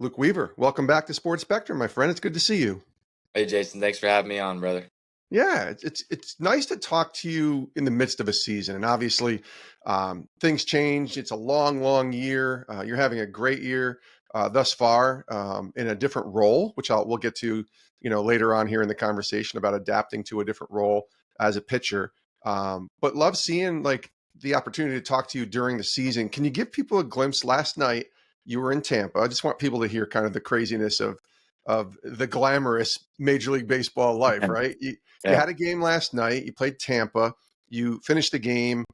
Luke Weaver, welcome back to Sports Spectrum, my friend. It's good to see you. Hey Jason, thanks for having me on, brother. Yeah, it's nice to talk to you in the midst of a season, and obviously things change. It's a long year. You're having a great year thus far in a different role, which we'll get to later on here in the conversation about adapting to a different role as a pitcher. But love seeing like the opportunity to talk to you during the season. Can you give people a glimpse? Last night you were in Tampa. I just want people to hear kind of the craziness of the glamorous Major League Baseball life, right? You Yeah. had a game last night. You played Tampa. You finished the game.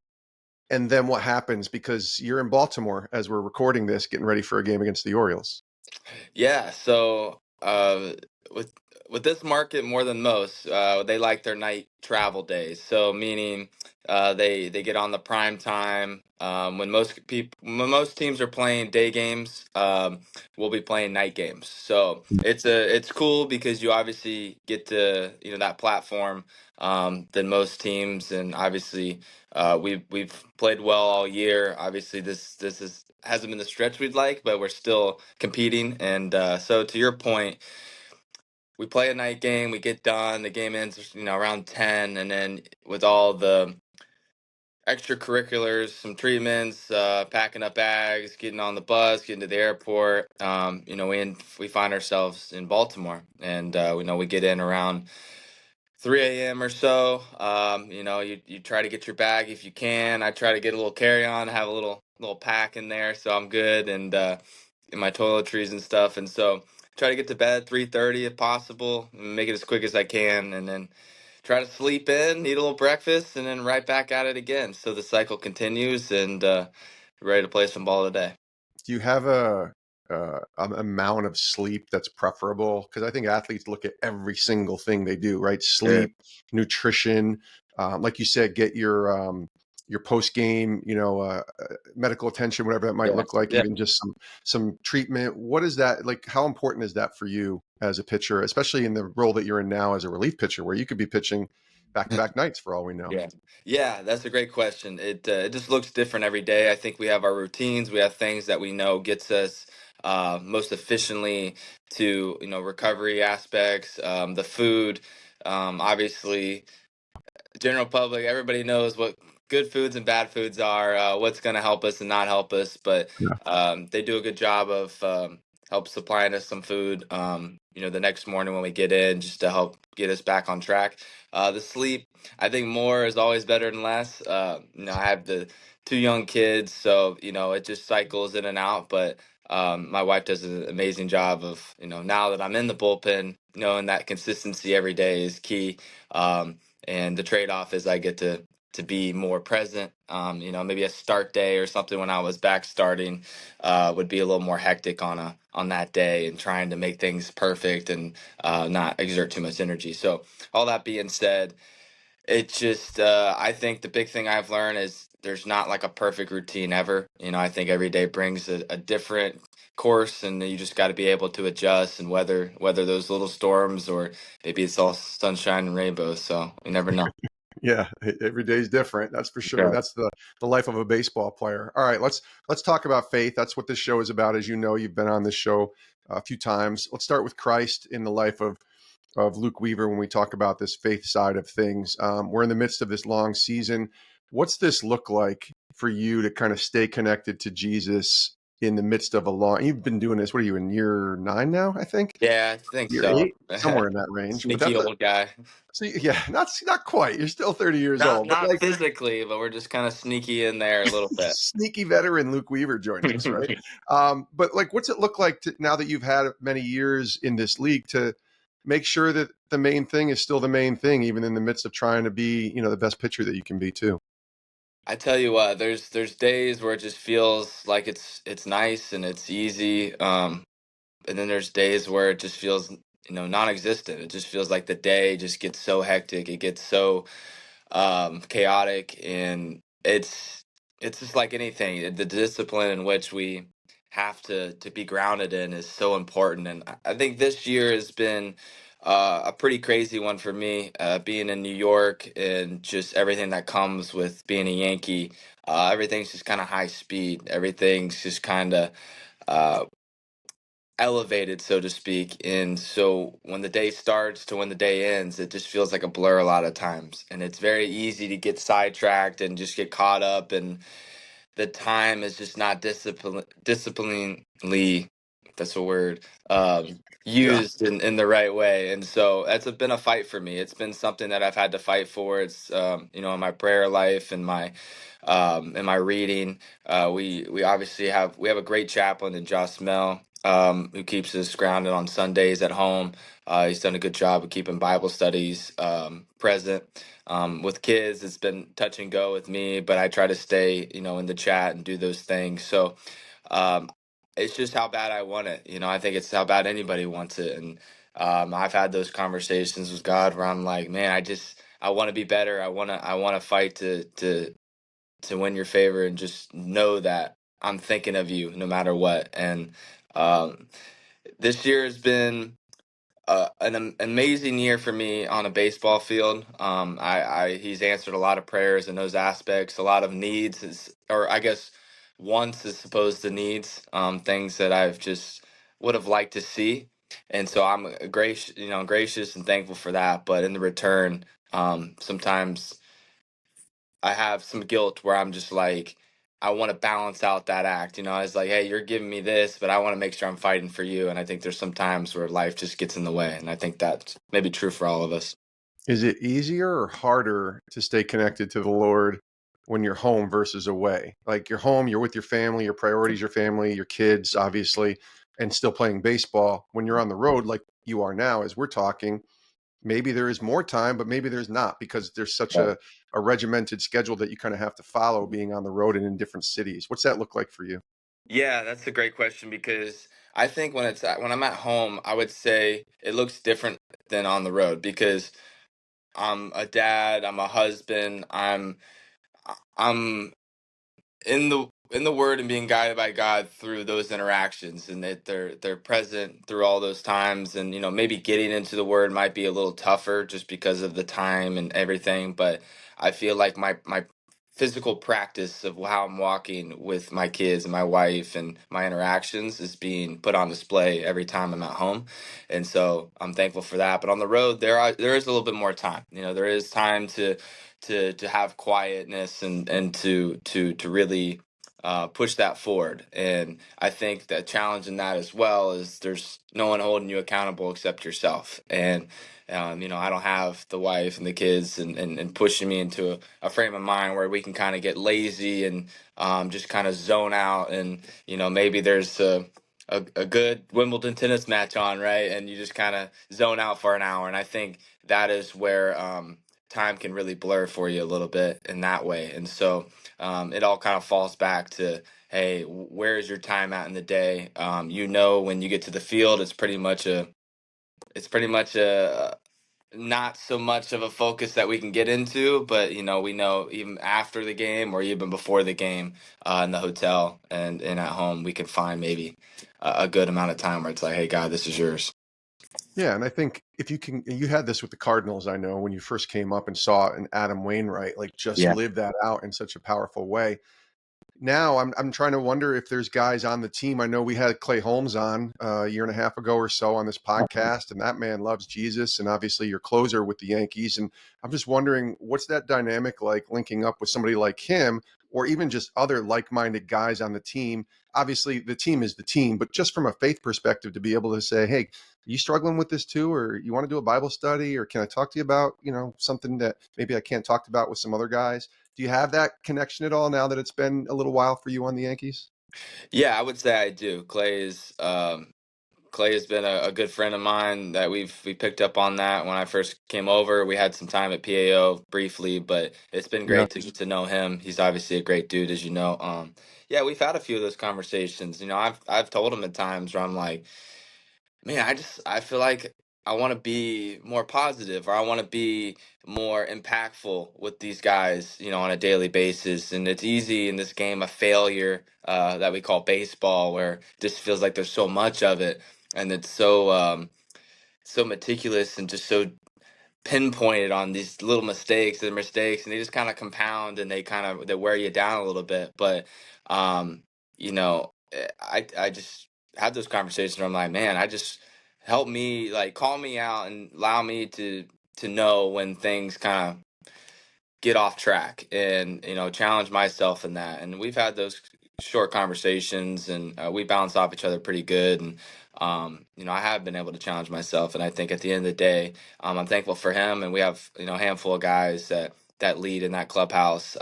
And then what happens? Because you're in Baltimore as we're recording this, getting ready for a game against the Orioles. Yeah, so with with this market more than most, they like their night travel days. So meaning they get on the prime time when most teams are playing day games, we'll be playing night games. So it's cool because you obviously get to that platform than most teams, and obviously we've played well all year. Obviously this is hasn't been the stretch we'd like, but we're still competing. And so to your point, we play a night game, we get done, the game ends around 10, and then with all the extracurriculars, some treatments, packing up bags, getting on the bus, getting to the airport. We find ourselves in Baltimore, and we get in around 3 a.m. or so. You try to get your bag if you can. I try to get a little carry on, have a little pack in there, so I'm good, and in my toiletries and stuff. And so try to get to bed 3:30 if possible, and make it as quick as I can, and then try to sleep in, eat a little breakfast, and then right back at it again. So the cycle continues, and ready to play some ball today. Do you have a amount of sleep that's preferable? Because I think athletes look at every single thing they do, right? Sure. Sleep, nutrition, like you said, get your post game, medical attention, whatever that might Yeah. look like, Yeah. even just some treatment. What is that like? How important is that for you as a pitcher, especially in the role that you're in now as a relief pitcher, where you could be pitching back to back nights for all we know? Yeah. Yeah, that's a great question. It just looks different every day. I think we have our routines. We have things that we know gets us most efficiently to recovery aspects. The food, obviously, general public, everybody knows what good foods and bad foods are, what's going to help us and not help us. But Yeah. they do a good job of help supplying us some food. The next morning when we get in, just to help get us back on track. The sleep, I think more is always better than less. I have the two young kids, so it just cycles in and out. But my wife does an amazing job of now that I'm in the bullpen, knowing that consistency every day is key. And the trade-off is I get to be more present. Maybe a start day or something when I was back starting would be a little more hectic on that day, and trying to make things perfect and not exert too much energy. So all that being said, it's just I think the big thing I've learned is there's not like a perfect routine ever. I think every day brings a different course, and you just got to be able to adjust and weather those little storms, or maybe it's all sunshine and rainbows. So you never know. Yeah, every day's different. That's for sure. Sure. That's the life of a baseball player. All right, let's talk about faith. That's what this show is about. As you know, you've been on this show a few times. Let's start with Christ in the life of Luke Weaver when we talk about this faith side of things. We're in the midst of this long season. What's this look like for you to kind of stay connected to Jesus in the midst of a long? You've been doing this. What are you in year 9 now? I think Yeah, I think year so. 8, somewhere in that range. But Sneaky that's a old guy. so yeah, not quite. You're still 30 years Not old, but not like physically, but we're just kind of sneaky in there a little bit. sneaky veteran Luke Weaver joins us, right? But like, what's it look like now that you've had many years in this league to make sure that the main thing is still the main thing, even in the midst of trying to be, the best pitcher that you can be too? I tell you what, there's days where it just feels like it's nice and it's easy, and then there's days where it just feels non-existent. It just feels like the day just gets so hectic, it gets so chaotic, and it's just like anything. The discipline in which we have to be grounded in is so important, and I think this year has been a pretty crazy one for me, being in New York and just everything that comes with being a Yankee. Everything's just kind of high speed. Everything's just kind of uh, elevated, so to speak. And so when the day starts to when the day ends, it just feels like a blur a lot of times. And it's very easy to get sidetracked and just get caught up, and the time is just not disciplinedly, that's a word, Yeah. used in the right way. And so that's been a fight for me. It's been something that I've had to fight for. It's in my prayer life and my in my reading. We obviously have a great chaplain in Josh Mel, who keeps us grounded on Sundays at home. He's done a good job of keeping Bible studies present. With kids, it's been touch and go with me, but I try to stay, in the chat and do those things. So um, it's just how bad I want it. I think it's how bad anybody wants it. And I've had those conversations with God where I'm like, man, I want to be better. I want to fight to win your favor, and just know that I'm thinking of you no matter what. And um, this year has been amazing year for me on a baseball field. He's answered a lot of prayers in those aspects, a lot of needs, or I guess wants as opposed to needs, things that I've just would have liked to see. And so I'm gracious and thankful for that. But in the return, sometimes I have some guilt where I'm just like, I want to balance out that act. It's like, hey, you're giving me this, but I want to make sure I'm fighting for you. And I think there's some times where life just gets in the way. And I think that's maybe true for all of us. Is it easier or harder to stay connected to the Lord when you're home versus away? Like you're home, you're with your family, your priorities, your family, your kids, obviously, and still playing baseball. When you're on the road, like you are now, as we're talking, maybe there is more time, but maybe there's not because there's such Right. a regimented schedule that you kind of have to follow being on the road and in different cities. What's that look like for you? Yeah, that's a great question, because I think when I'm at home, I would say it looks different than on the road, because I'm a dad, I'm a husband, I'm in the word and being guided by God through those interactions, and that they're present through all those times. And maybe getting into the word might be a little tougher just because of the time and everything, but I feel like my physical practice of how I'm walking with my kids and my wife and my interactions is being put on display every time I'm at home. And so I'm thankful for that. But on the road, there is a little bit more time. There is time to have quietness, and to really push that forward. And I think the challenge in that as well is there's no one holding you accountable except yourself. And I don't have the wife and the kids and pushing me into a frame of mind where we can kind of get lazy and just kind of zone out. And maybe there's a good Wimbledon tennis match on, right? And you just kind of zone out for an hour. And I think that is where time can really blur for you a little bit in that way. And so it all kind of falls back to, hey, where is your time at in the day? When you get to the field, it's pretty much a not so much of a focus that we can get into, but we know even after the game or even before the game, in the hotel and at home, we can find maybe a good amount of time where it's like, hey, God, this is yours. Yeah, and I think if you can, you had this with the Cardinals, I know, when you first came up and saw an Adam Wainwright, like just Yeah. live that out in such a powerful way. Now I'm trying to wonder if there's guys on the team. I know we had Clay Holmes on a year and a half ago or so on this podcast, and that man loves Jesus, and obviously your closer with the Yankees. And I'm just wondering, what's that dynamic like linking up with somebody like him, or even just other like-minded guys on the team? Obviously, the team is the team, but just from a faith perspective, to be able to say, "Hey, are you struggling with this too, or you want to do a Bible study, or can I talk to you about something that maybe I can't talk about with some other guys?" Do you have that connection at all now that it's been a little while for you on the Yankees? Yeah, I would say I do. Clay has been a good friend of mine that we picked up on that when I first came over. We had some time at PAO briefly, but it's been Yeah. great to know him. He's obviously a great dude, as you know. Yeah, we've had a few of those conversations. I've told him at times where I'm like, man, I feel like I want to be more positive, or I want to be more impactful with these guys, on a daily basis. And it's easy in this game of failure, that we call baseball, where it just feels like there's so much of it, and it's so meticulous and just so pinpointed on these little mistakes, and they just kind of compound, and they wear you down a little bit. But um I just have those conversations where I'm like, man, I just help me, like, call me out and allow me to know when things kind of get off track, and challenge myself in that. And we've had those short conversations, and we bounce off each other pretty good. And I have been able to challenge myself, and I think at the end of the day, I'm thankful for him. And we have a handful of guys that lead in that clubhouse,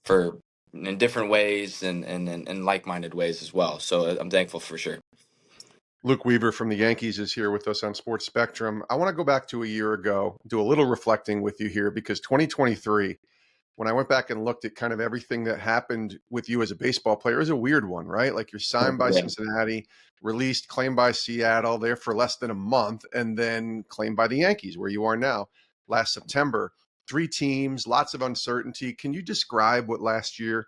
for in different ways, and like-minded ways as well. So I'm thankful for sure. Luke Weaver from the Yankees is here with us on Sports Spectrum. I want to go back to a year ago, do a little reflecting with you here, because 2023, when I went back and looked at kind of everything that happened with you as a baseball player, is a weird one, right? Like, you're signed by Yeah. Cincinnati, released, claimed by Seattle, there for less than a month, and then claimed by the Yankees, where you are now, last September. 3 teams, lots of uncertainty. Can you describe what last year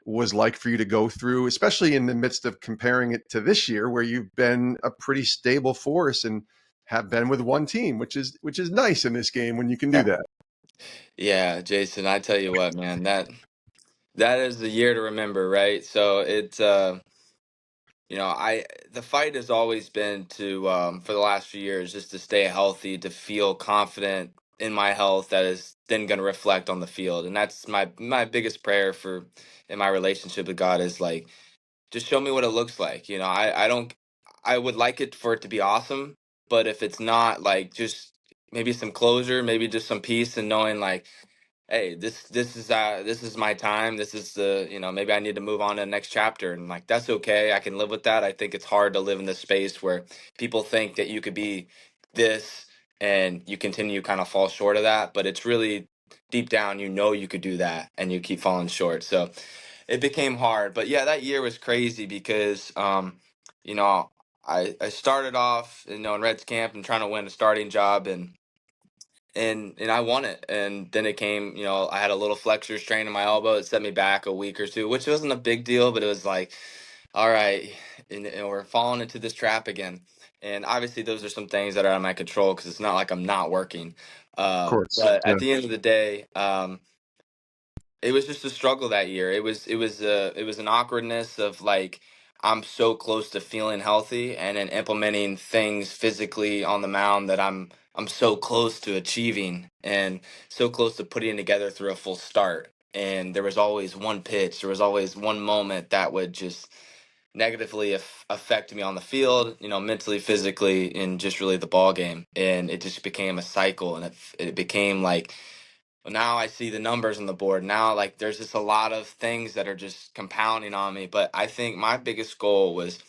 was like for you to go through, especially in the midst of comparing it to this year, where you've been a pretty stable force and have been with one team, which is nice in this game when you can do that. Yeah, Jason, I tell you what, man, that is the year to remember, right? So it's I the fight has always been to, for the last few years, just to stay healthy, to feel confident in my health that is then going to reflect on the field. And that's my biggest prayer for in my relationship with God is like, just show me what it looks like. I don't I would like it for it to be awesome, but if it's not, like, just maybe some closure, maybe just some peace, and knowing like, hey, this is my time. This is the, maybe I need to move on to the next chapter, and like, that's okay. I can live with that. I think it's hard to live in this space where people think that you could be this and you continue kind of fall short of that, but it's really deep down, you could do that, and you keep falling short. So it became hard. But yeah, that year was crazy because you know I started off, in Reds camp and trying to win a starting job, and I won it. And then it came, I had a little flexor strain in my elbow. It set me back a week or two, which wasn't a big deal, but it was like, all right, and we're falling into this trap again. And obviously, those are some things that are out of my control because it's not like I'm not working. Of course. But Yeah. at the end of the day, it was just a struggle that year. It was an awkwardness of like, I'm so close to feeling healthy and then implementing things physically on the mound that I'm so close to achieving and so close to putting together through a full start. And there was always one pitch, there was always one moment that would just negatively affect me on the field, mentally, physically, and just really the ball game. And it just became a cycle, and it became like, well, now I see the numbers on the board. Now, like, there's just a lot of things that are just compounding on me. But I think my biggest goal was,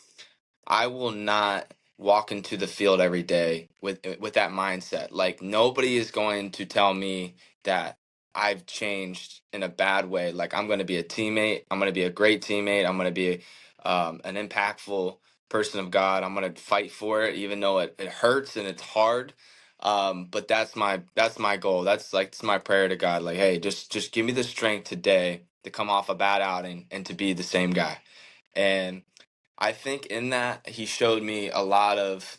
I will not walk into the field every day with that mindset. Like, nobody is going to tell me that I've changed in a bad way. Like, I'm going to be a teammate. I'm going to be a great teammate. I'm going to be an impactful person of God. I'm going to fight for it, even though it hurts and it's hard. But that's my goal. That's my prayer to God. Like, hey, just give me the strength today to come off a bad outing and to be the same guy. And I think in that he showed me a lot of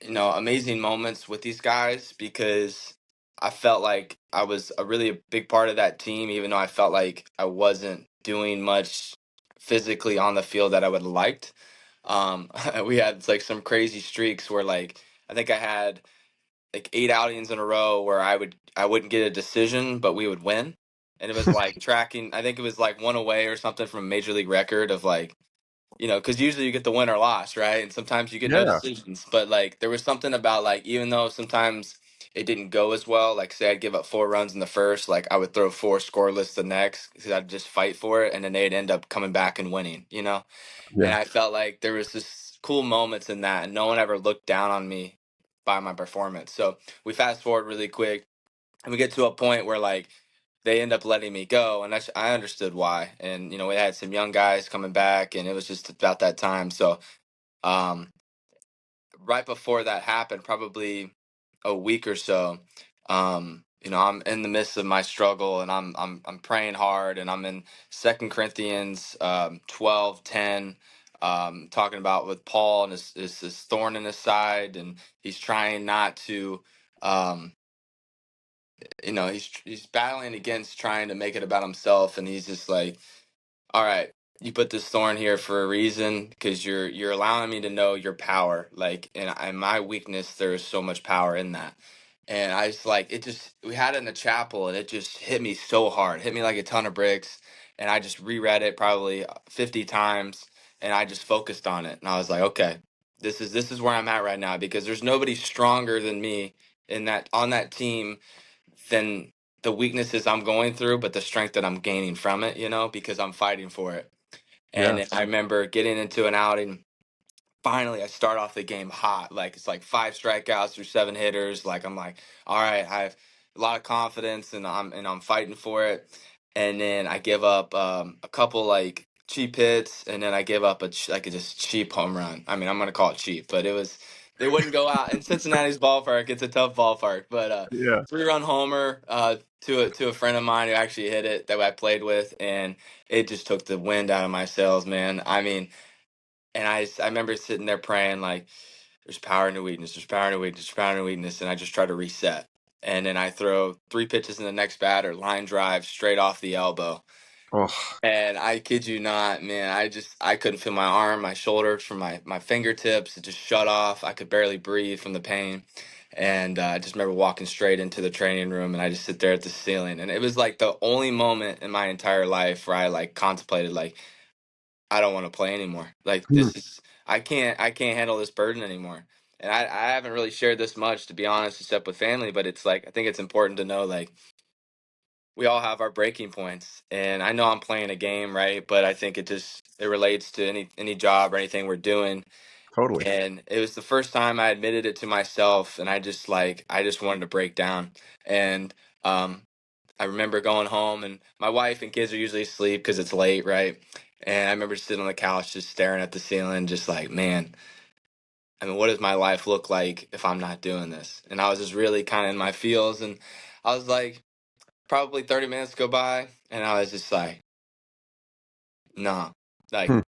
amazing moments with these guys, because I felt like I was a really big part of that team, even though I felt like I wasn't doing much physically on the field that I would have liked. We had like some crazy streaks where, like, I think I had like 8 outings in a row where I wouldn't get a decision, but we would win. And it was like tracking. I think it was like one away or something from a major league record of, like, because usually you get the win or loss, right? And sometimes you get no Yeah. decisions. But like, there was something about, like, even though sometimes it didn't go as well, like, say I'd give up 4 runs in the first, like, I would throw 4 scoreless the next because I'd just fight for it, and then they'd end up coming back and winning. And Yeah. I felt like there was this cool moments in that, and no one ever looked down on me by my performance. So we fast forward really quick, and we get to a point where, like, they end up letting me go, and I understood why. And we had some young guys coming back, and it was just about that time. So um, right before that happened, probably a week or so, I'm in the midst of my struggle, and I'm praying hard, and I'm in Second Corinthians 12:10. Talking about with Paul and his thorn in his side, and he's trying not to, um, he's battling against trying to make it about himself, and he's just like, all right, you put this thorn here for a reason because you're allowing me to know your power. Like, and my weakness, there is so much power in that. And I just like it. Just we had it in the chapel, and it just hit me so hard, hit me like a ton of bricks. And I just reread it probably 50 times, and I just focused on it. And I was like, okay, this is where I'm at right now because there's nobody stronger than me in that on that team than the weaknesses I'm going through, but the strength that I'm gaining from it, because I'm fighting for it. And Yeah. then I remember getting into an outing. Finally, I start off the game hot. Like it's like 5 strikeouts through 7 hitters. Like I'm like, all right, I have a lot of confidence, and I'm fighting for it. And then I give up a couple like cheap hits, and then I give up like a just cheap home run. I mean, I'm gonna call it cheap, but it wouldn't go out in Cincinnati's ballpark. It's a tough ballpark, but Yeah. 3-run homer to a friend of mine who actually hit it that I played with, and it just took the wind out of my sails, man. I mean, and I remember sitting there praying like, "There's power in the weakness. There's power in the weakness. There's power in the weakness," and I just try to reset. And then I throw 3 pitches in the next batter, line drive straight off the elbow. Oh, And I kid you not, man, I couldn't feel my arm, my shoulder, from my fingertips. It just shut off. I could barely breathe from the pain. And I just remember walking straight into the training room, and I just sit there at the ceiling. And it was like the only moment in my entire life where I like contemplated like, I don't want to play anymore. Like hmm, I can't handle this burden anymore. And I haven't really shared this much, to be honest, except with family, but it's like I think it's important to know like we all have our breaking points. And I know I'm playing a game, right? But I think it relates to any job or anything we're doing. totally. And it was the first time I admitted it to myself, and I just wanted to break down. And um I remember going home, and my wife and kids are usually asleep because it's late, right? And I remember sitting on the couch just staring at the ceiling, just like, man, I mean, what does my life look like if I'm not doing this? And I was just really kind of in my feels, and I was like, probably 30 minutes go by, and I was just like, no, like Hmm.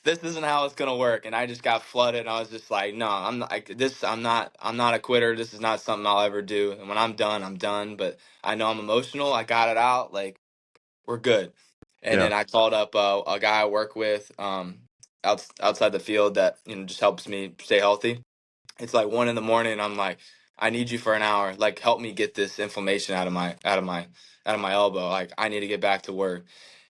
this isn't how it's gonna work. And I just got flooded. And I was just like, no, I'm not this. I'm not a quitter. This is not something I'll ever do. And when I'm done, I'm done. But I know I'm emotional. I got it out. Like we're good. And Yeah. then I called up a guy I work with outside the field that just helps me stay healthy. It's like 1 in the morning, and I'm like, I need you for an hour. Like, help me get this inflammation out of my elbow. Like, I need to get back to work.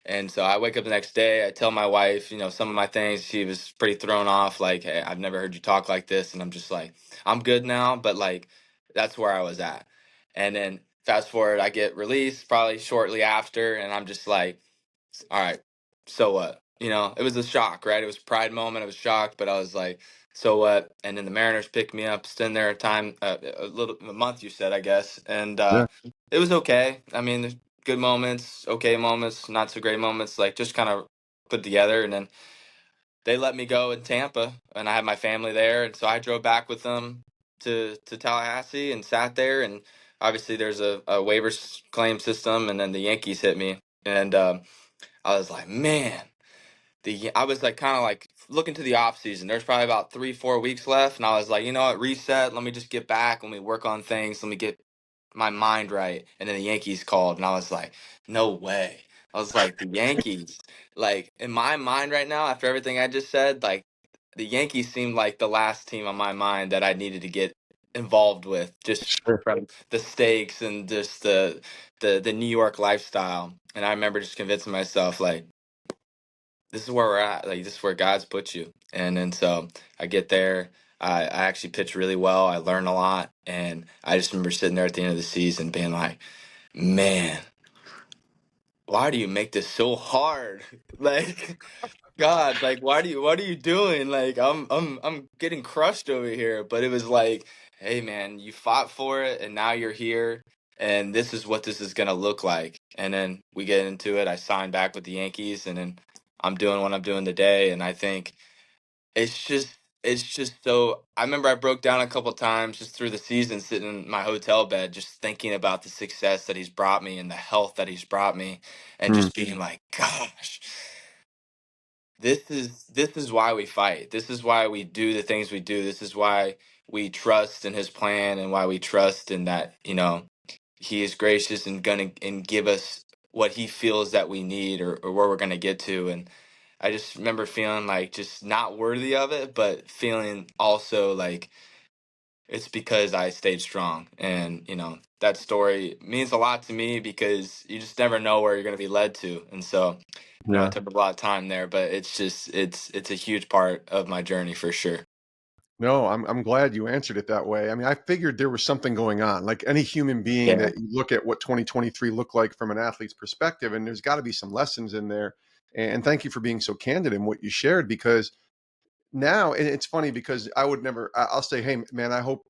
And so I wake up the next day. I tell my wife, some of my things. She was pretty thrown off. Like, hey, I've never heard you talk like this. And I'm just like, I'm good now. But like, that's where I was at. And then fast forward, I get released probably shortly after, and I'm just like, all right, so what? It was a shock, right? It was a pride moment. I was shocked, but I was like, so what? And then the Mariners picked me up, staying there a time, a month, you said, I guess, and Yeah. it was okay. I mean, there's good moments, okay moments, not so great moments, like just kind of put together, and then they let me go in Tampa, and I had my family there, and so I drove back with them to Tallahassee and sat there, and obviously there's a waivers claim system, and then the Yankees hit me, and I was like, man, I was like kind of like looking to the off season. There's probably about 3-4 weeks left, and I was like, you know what, reset. Let me just get back. Let me work on things. Let me get my mind right. And then the Yankees called, and I was like, no way. I was like, the Yankees. Like in my mind right now, after everything I just said, like the Yankees seemed like the last team on my mind that I needed to get involved with, just Sure. from the stakes and just the New York lifestyle. And I remember just convincing myself like, this is where we're at. Like this is where God's put you. And then so I get there. I actually pitch really well. I learn a lot, and I just remember sitting there at the end of the season, being like, "Man, why do you make this so hard? Like, God, like, what are you doing? Like, I'm getting crushed over here." But it was like, "Hey, man, you fought for it, and now you're here, and this is what this is gonna look like." And then we get into it. I signed back with the Yankees, and then I'm doing what I'm doing today. And I think it's just it's just so. I remember I broke down a couple times just through the season, sitting in my hotel bed, just thinking about the success that he's brought me and the health that he's brought me, and Hmm. just being like, "Gosh." This is why we fight. This is why we do the things we do. This is why we trust in his plan, and why we trust in that, he is gracious and gonna and give us what he feels that we need, or where we're gonna get to. And I just remember feeling like just not worthy of it, but feeling also like it's because I stayed strong. And, that story means a lot to me because you just never know where you're going to be led to. And so, it Yeah. took a lot of time there, but it's just, it's a huge part of my journey for sure. No, I'm glad you answered it that way. I mean, I figured there was something going on. Like any human being Yeah. that you look at what 2023 looked like from an athlete's perspective, and there's got to be some lessons in there. And thank you for being so candid in what you shared, because now, and it's funny because I would never, I'll say, hey, man, I hope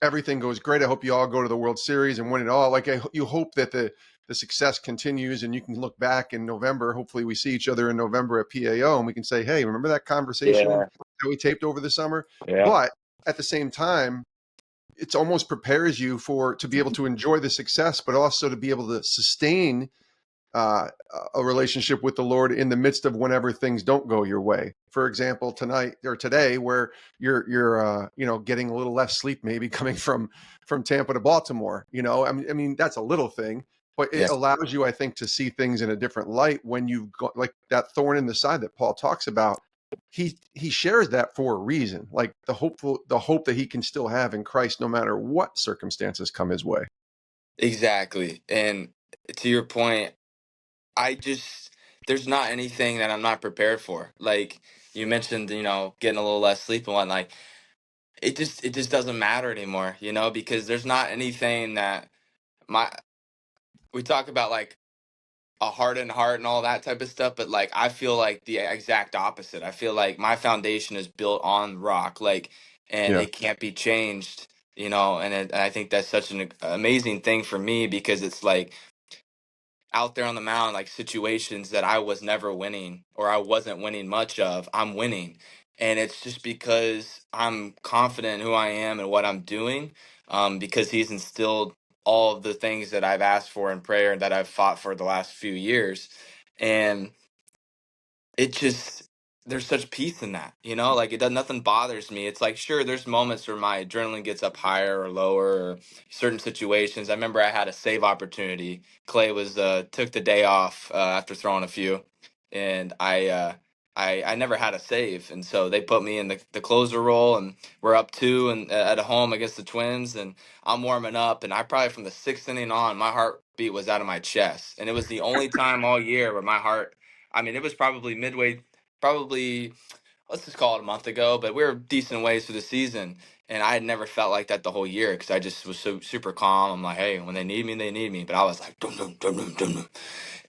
everything goes great. I hope you all go to the World Series and win it all. Like, you hope that the success continues and you can look back in November. Hopefully, we see each other in November at PAO and we can say, hey, remember that conversation Yeah. that we taped over the summer? Yeah. But at the same time, it's almost prepares you for to be able to enjoy the success, but also to be able to sustain uh, a relationship with the Lord in the midst of whenever things don't go your way. For example, tonight or today, where you're getting a little less sleep, maybe coming from Tampa to Baltimore. I mean that's a little thing, but it Yeah. allows you, I think, to see things in a different light when you've got like that thorn in the side that Paul talks about. He shares that for a reason, like the hope that he can still have in Christ, no matter what circumstances come his way. Exactly. And to your point, I just there's not anything that I'm not prepared for. Like you mentioned, getting a little less sleep and whatnot. Like it just doesn't matter anymore, because there's not anything that my we talk about like a hardened heart and all that type of stuff, but like I feel like the exact opposite. I feel like my foundation is built on rock, like, and Yeah. it can't be changed, and I think that's such an amazing thing for me because it's like out there on the mound, like situations that I was never winning or I wasn't winning much of, I'm winning. And it's just because I'm confident in who I am and what I'm doing, because he's instilled all of the things that I've asked for in prayer that I've fought for the last few years. And it just there's such peace in that, like it does nothing bothers me. It's like sure there's moments where my adrenaline gets up higher or lower or certain situations. I remember I had a save opportunity. Clay was took the day off after throwing a few, and I never had a save, and so they put me in the closer role, and we're up two and at a home against the Twins, and I'm warming up, and I probably from the sixth inning on my heartbeat was out of my chest, and it was the only time all year where my heart, I mean, it was probably midway, probably, let's just call it a month ago, but we were decent ways through the season. And I had never felt like that the whole year because I just was so super calm. I'm like, hey, when they need me, they need me. But I was like, dum, dum, dum, dum, dum, dum.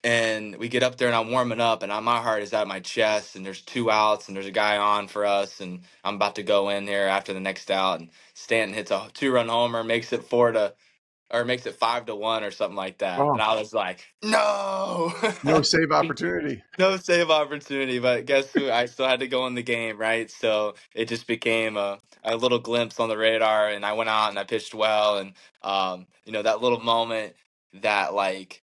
And we get up there and I'm warming up and my heart is at my chest and there's two outs and there's a guy on for us. And I'm about to go in there after the next out. And Stanton hits a 2-run homer, makes it 5-1 or something like that. And Oh, I was like, no. no save opportunity. No save opportunity, but guess who? I still had to go in the game, right? So it just became a little glimpse on the radar, and I went out and I pitched well, and that little moment that like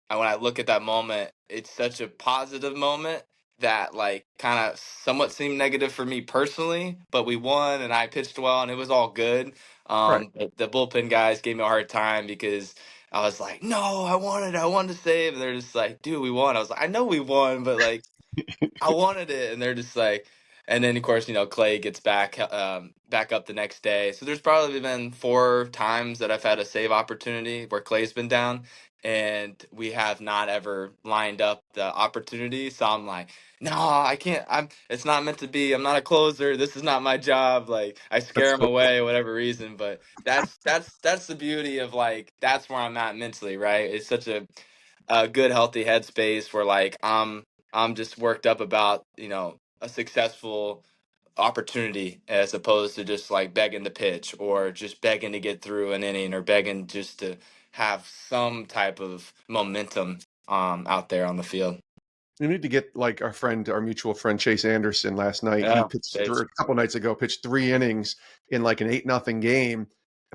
when I look at that moment, it's such a positive moment that like kind of somewhat seemed negative for me personally, but we won and I pitched well and it was all good. Right. But the bullpen guys gave me a hard time because I was like, no, I wanted to save. And they're just like, dude, we won. I was like, I know we won, but like, I wanted it, and they're just like, and then of course Clay gets back up the next day. So there's probably been 4 times that I've had a save opportunity where Clay's been down, and we have not ever lined up the opportunity. So I'm like, no, I can't. It's not meant to be. I'm not a closer. This is not my job. Like I scare That's him away, whatever reason. But that's the beauty of like that's where I'm at mentally, right? It's such a good healthy headspace where like I'm just worked up about, a successful opportunity as opposed to just like begging to pitch or just begging to get through an inning or begging just to have some type of momentum out there on the field. You need to get like our mutual friend Chase Anderson last night. He Yeah. pitched It's, a couple nights ago, pitched 3 innings in like an 8-0 game.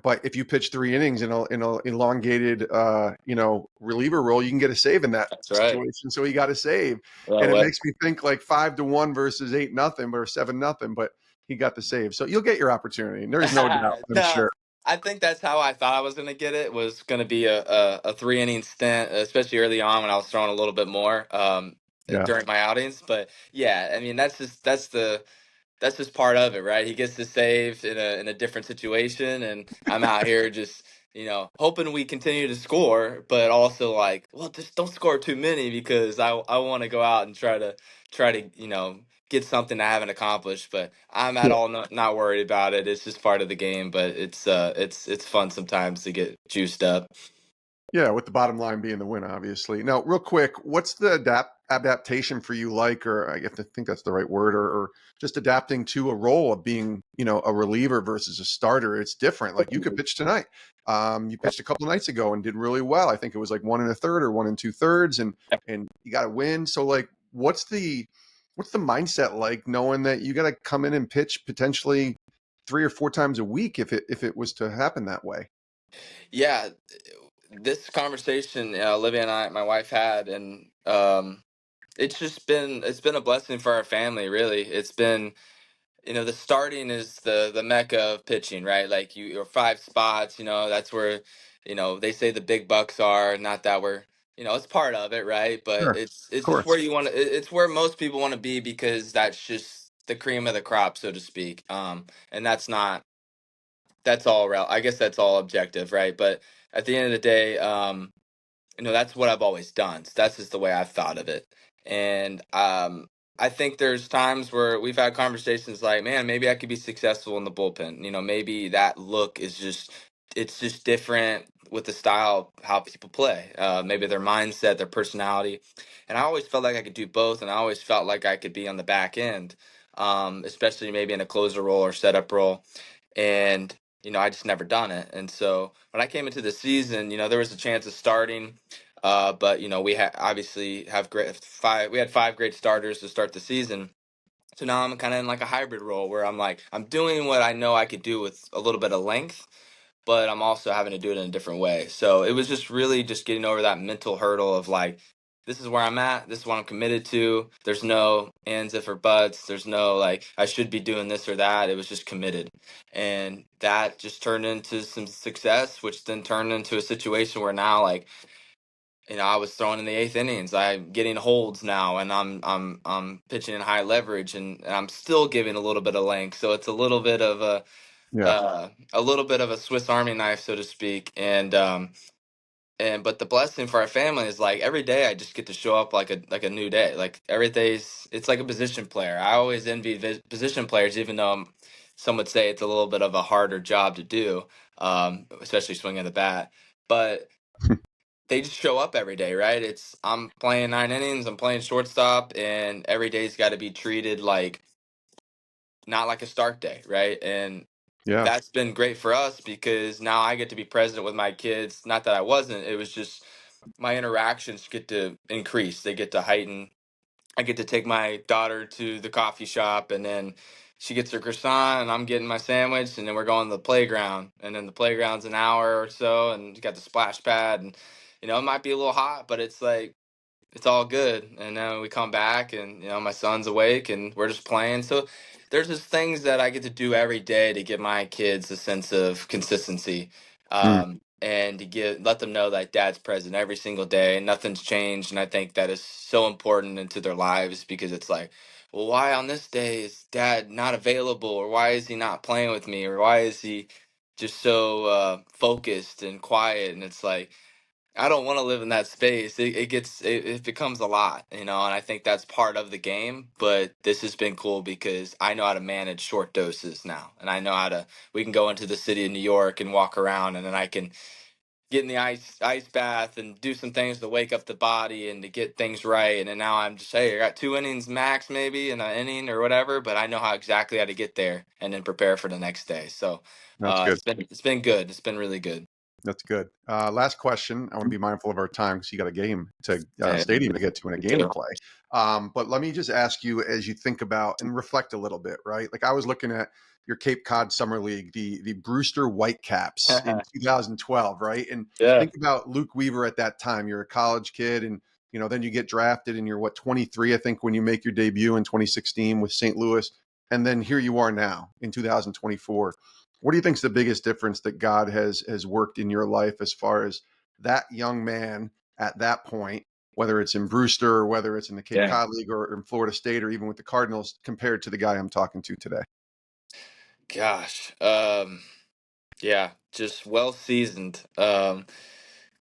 But if you pitch 3 innings in a elongated reliever role, you can get a save in that that's right. situation. So he got a save, Well, and it what? makes me think like 5-1 versus 8-0 or 7-0. But he got the save, so you'll get your opportunity. And there's no doubt, I'm No, sure. I think that's how I thought I was going to get it. Was going to be a 3 inning stint, especially early on when I was throwing a little bit more. Yeah. during my outings. But yeah, I mean that's just part of it, right? He gets to save in a different situation, and I'm out here just hoping we continue to score, but also like, well, just don't score too many because I want to go out and try to get something I haven't accomplished. But I'm at all not worried about it. It's just part of the game, but it's fun sometimes to get juiced up. Yeah, with the bottom line being the win, obviously. Now, real quick, what's the adaptation for you like, or I have to think that's the right word, or just adapting to a role of being, a reliever versus a starter? It's different. Like you could pitch tonight. You pitched a couple of nights ago and did really well. I think it was like 1 1/3 or 1 2/3, and you got to win. So, like, what's the mindset like, knowing that you got to come in and pitch potentially 3 or 4 times a week if it was to happen that way? Yeah, this conversation Olivia and my wife had, and it's been a blessing for our family. Really, it's been the starting is the mecca of pitching, right? Like your 5 spots, that's where they say the big bucks are. Not that we're it's part of it, right? But Sure, of it's just course. where you want to. It's where most people want to be because that's just the cream of the crop, so to speak. And that's not that's all I guess that's all objective, right? But at the end of the day, that's what I've always done. So that's just the way I've thought of it. And I think there's times where we've had conversations like, man, maybe I could be successful in the bullpen. Maybe that look is it's just different with the style how people play. Maybe their mindset, their personality. And I always felt like I could do both, and I always felt like I could be on the back end, especially maybe in a closer role or setup role. And I just never done it. And so when I came into the season, there was a chance of starting. But we had obviously have great five. We had 5 great starters to start the season. So now I'm kind of in like a hybrid role where I'm doing what I know I could do with a little bit of length, but I'm also having to do it in a different way. So it was just really just getting over that mental hurdle of like, this is where I'm at. This is what I'm committed to. There's no ands, if, or buts. There's no like, I should be doing this or that. It was just committed. And that just turned into some success, which then turned into a situation where now, like, I was throwing in the 8th innings. I'm getting holds now, and I'm pitching in high leverage, and I'm still giving a little bit of length. So it's a little bit of Yeah. a little bit of a Swiss Army knife, so to speak. And but the blessing for our family is like every day I just get to show up like a new day. Like every day's it's like a position player. I always envy position players, even though some would say it's a little bit of a harder job to do, especially swinging the bat. But they just show up every day, right? It's I'm playing 9 innings, I'm playing shortstop, and every day's got to be treated like not like a start day, right? And Yeah. that's been great for us because now I get to be present with my kids. Not that I wasn't, it was just my interactions get to increase, they get to heighten. I get to take my daughter to the coffee shop, and then she gets her croissant and I'm getting my sandwich, and then we're going to the playground, and then the playground's an hour or so, and you got the splash pad, and it might be a little hot, but it's like it's all good. And then we come back, and my son's awake and we're just playing. So there's just things that I get to do every day to give my kids a sense of consistency, Mm. and to let them know that dad's present every single day and nothing's changed. And I think that is so important into their lives because it's like, well, why on this day is dad not available, or why is he not playing with me, or why is he just so focused and quiet? And it's like, I don't want to live in that space. It becomes a lot, and I think that's part of the game. But this has been cool because I know how to manage short doses now, and I know how to. We can go into the city of New York and walk around, and then I can get in the ice bath and do some things to wake up the body and to get things right. And then now I'm just, hey, I got 2 innings max maybe in an inning or whatever, but I know how exactly how to get there and then prepare for the next day. So That's good. it's been good. It's been really good. That's good. Last question. I want to be mindful of our time because you got a game to And stadium to get to and a game to play. But let me just ask you, as you think about and reflect a little bit, right? Like I was looking at your Cape Cod Summer League, the Brewster Whitecaps in 2012, right? And yeah. think about Luke Weaver at that time. You're a college kid, and then you get drafted, and you're 23, I think, when you make your debut in 2016 with St. Louis, and then here you are now in 2024. What do you think is the biggest difference that God has worked in your life as far as that young man at that point whether it's in Brewster or whether it's in the Cape Yeah. Cod League or in Florida State or even with the Cardinals compared to the guy I'm talking to today? Gosh. Yeah, just well seasoned.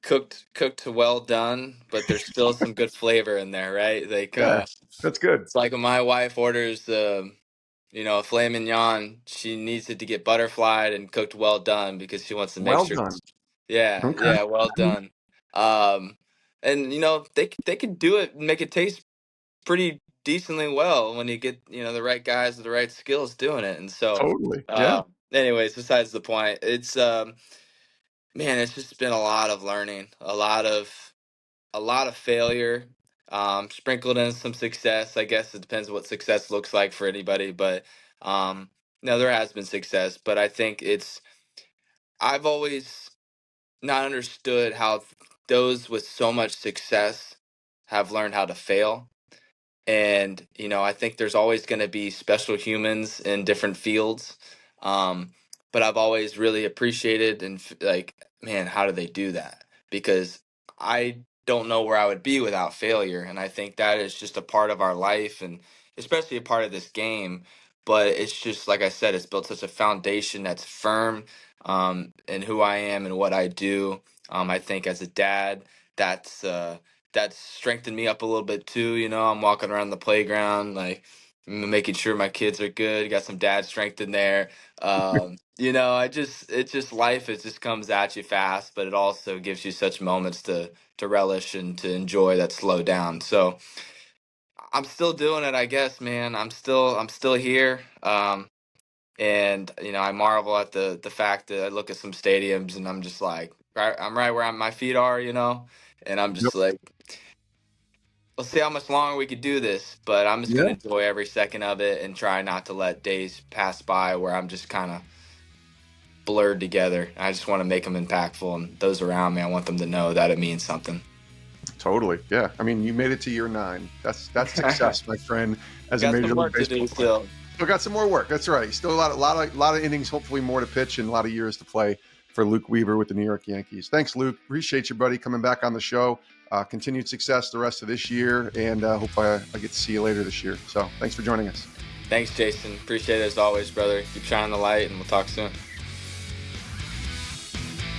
Cooked to well done, but there's still some good flavor in there, right? Like Yeah, that's good. it's like when my wife orders a filet mignon, she needs it to get butterflied and cooked well done because she wants to make Well sure. done. Yeah, Okay. yeah, well done. Um, and they could do it and make it taste pretty decently well when you get the right guys with the right skills doing it. And so, Totally. Yeah. uh, anyways, besides the point, it's man, it's just been a lot of learning, a lot of failure, sprinkled in some success. I guess it depends what success looks like for anybody, but um, no, there has been success. But I think I've always not understood how those with so much success have learned how to fail. And I think there's always going to be special humans in different fields, um, but I've always really appreciated and like, man, how do they do that? Because I don't know where I would be without failure, and I think that is just a part of our life, and especially a part of this game. But it's just like I said, it's built such a foundation that's firm, in who I am and what I do. I think as a dad, that's that's strengthened me up a little bit too. I'm walking around the playground, like making sure my kids are good. Got some dad strength in there. It's just life. It just comes at you fast, but it also gives you such moments to relish and to enjoy that slow down. So I'm still doing it, I guess, man. I'm still here. And I marvel at the fact that I look at some stadiums and I'm just like, I'm right where my feet are, and I'm Yep. just like, let's see how much longer we could do this, but I'm just gonna Yeah. enjoy every second of it and try not to let days pass by where I'm just kind of blurred together. I just want to make them impactful, and those around me, I want them to know that it means something. Totally. Yeah. I mean, you made it to year 9. That's success, my friend, as a Got Major some League work to do Baseball player. still. Still got some more work. That's right. Still a lot of innings, hopefully more to pitch and a lot of years to play for Luke Weaver with the New York Yankees. Thanks, Luke. Appreciate you, buddy, coming back on the show. Continued success the rest of this year, and hope I get to see you later this year. So thanks for joining us. Thanks, Jason. Appreciate it as always, brother. Keep shining the light, and we'll talk soon.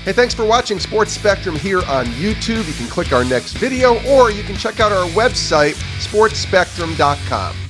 Hey, thanks for watching Sports Spectrum here on YouTube. You can click our next video, or you can check out our website, sportsspectrum.com.